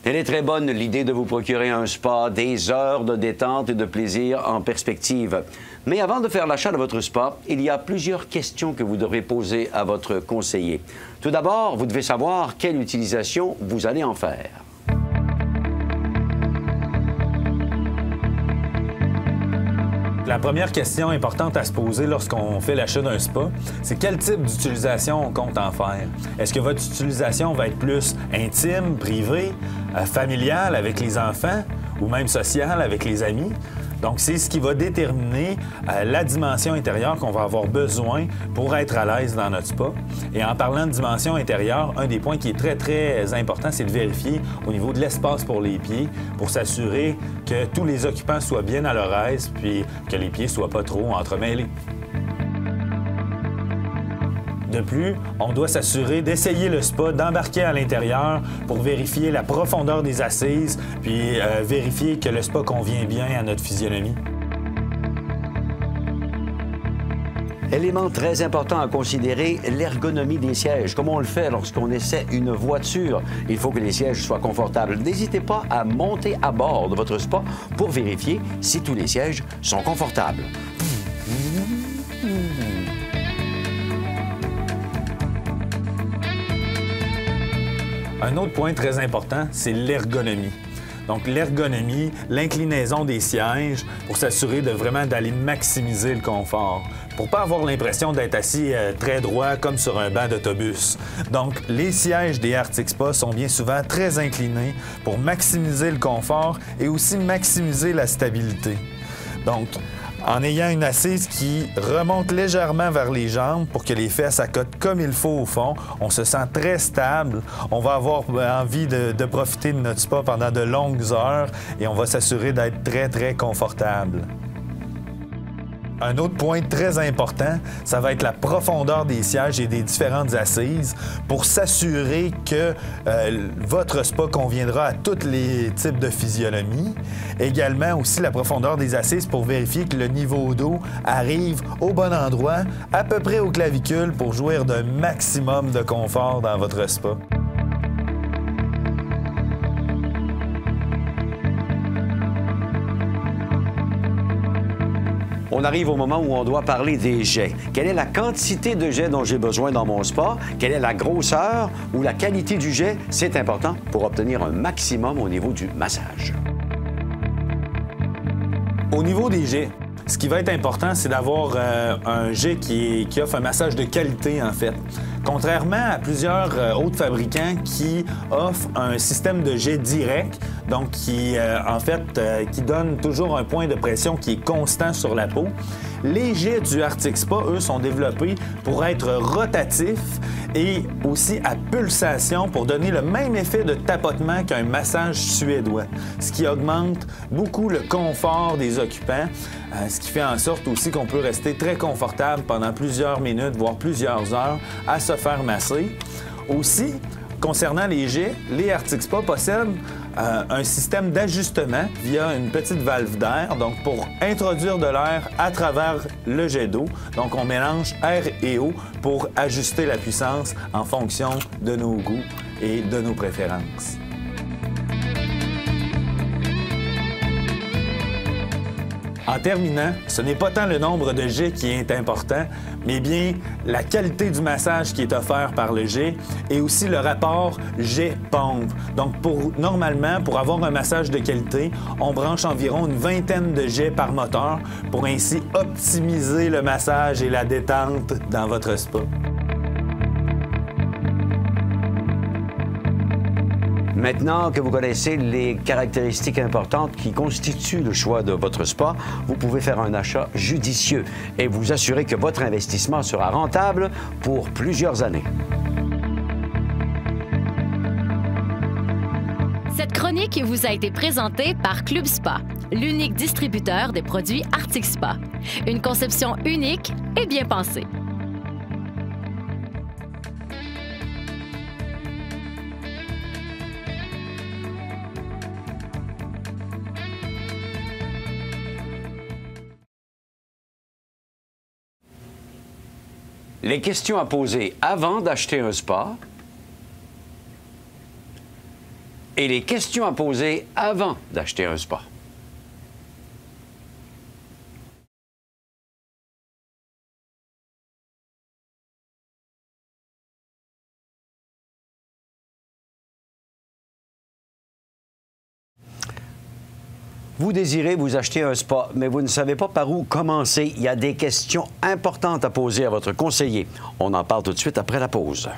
Elle est très bonne, l'idée de vous procurer un spa, des heures de détente et de plaisir en perspective. Mais avant de faire l'achat de votre spa, il y a plusieurs questions que vous devrez poser à votre conseiller. Tout d'abord, vous devez savoir quelle utilisation vous allez en faire. La première question importante à se poser lorsqu'on fait l'achat d'un spa, c'est quel type d'utilisation on compte en faire. Est-ce que votre utilisation va être plus intime, privée, familiale avec les enfants ou même sociale avec les amis? Donc, c'est ce qui va déterminer la dimension intérieure qu'on va avoir besoin pour être à l'aise dans notre spa. Et en parlant de dimension intérieure, un des points qui est très, très important, c'est de vérifier au niveau de l'espace pour les pieds pour s'assurer que tous les occupants soient bien à leur aise puis que les pieds ne soient pas trop entremêlés. De plus, on doit s'assurer d'essayer le spa, d'embarquer à l'intérieur pour vérifier la profondeur des assises, puis vérifier que le spa convient bien à notre physionomie. Élément très important à considérer, l'ergonomie des sièges. Comme on le fait lorsqu'on essaie une voiture, il faut que les sièges soient confortables. N'hésitez pas à monter à bord de votre spa pour vérifier si tous les sièges sont confortables. Un autre point très important, c'est l'ergonomie. Donc, l'ergonomie, l'inclinaison des sièges pour s'assurer de vraiment d'aller maximiser le confort, pour pas avoir l'impression d'être assis très droit comme sur un banc d'autobus. Donc, les sièges des Arctic Spa sont bien souvent très inclinés pour maximiser le confort et aussi maximiser la stabilité. Donc, en ayant une assise qui remonte légèrement vers les jambes pour que les fesses accotent comme il faut au fond, on se sent très stable. On va avoir envie de profiter de notre spa pendant de longues heures et on va s'assurer d'être très, très confortable. Un autre point très important, ça va être la profondeur des sièges et des différentes assises pour s'assurer que votre spa conviendra à tous les types de physionomie. Également aussi la profondeur des assises pour vérifier que le niveau d'eau arrive au bon endroit, à peu près aux clavicules pour jouir d'un maximum de confort dans votre spa. On arrive au moment où on doit parler des jets. Quelle est la quantité de jets dont j'ai besoin dans mon spa? Quelle est la grosseur ou la qualité du jet? C'est important pour obtenir un maximum au niveau du massage. Au niveau des jets, ce qui va être important, c'est d'avoir un jet qui offre un massage de qualité, en fait. Contrairement à plusieurs autres fabricants qui offrent un système de jet direct, donc qui donne toujours un point de pression qui est constant sur la peau, les jets du Arctic Spa, eux, sont développés pour être rotatifs et aussi à pulsation pour donner le même effet de tapotement qu'un massage suédois, ce qui augmente beaucoup le confort des occupants, ce qui fait en sorte aussi qu'on peut rester très confortable pendant plusieurs minutes, voire plusieurs heures, à se faire masser. Aussi, concernant les jets, les Arctic Spa possèdent un système d'ajustement via une petite valve d'air, donc pour introduire de l'air à travers le jet d'eau. Donc, on mélange air et eau pour ajuster la puissance en fonction de nos goûts et de nos préférences. En terminant, ce n'est pas tant le nombre de jets qui est important, mais bien la qualité du massage qui est offert par le jet et aussi le rapport jet-pompe. Donc, normalement, pour avoir un massage de qualité, on branche environ une vingtaine de jets par moteur pour ainsi optimiser le massage et la détente dans votre spa. Maintenant que vous connaissez les caractéristiques importantes qui constituent le choix de votre spa, vous pouvez faire un achat judicieux et vous assurer que votre investissement sera rentable pour plusieurs années. Cette chronique vous a été présentée par Club Spa, l'unique distributeur des produits Arctic Spa. Une conception unique et bien pensée. Les questions à poser avant d'acheter un spa. et les questions à poser avant d'acheter un spa. Vous désirez vous acheter un spa, mais vous ne savez pas par où commencer. Il y a des questions importantes à poser à votre conseiller. On en parle tout de suite après la pause.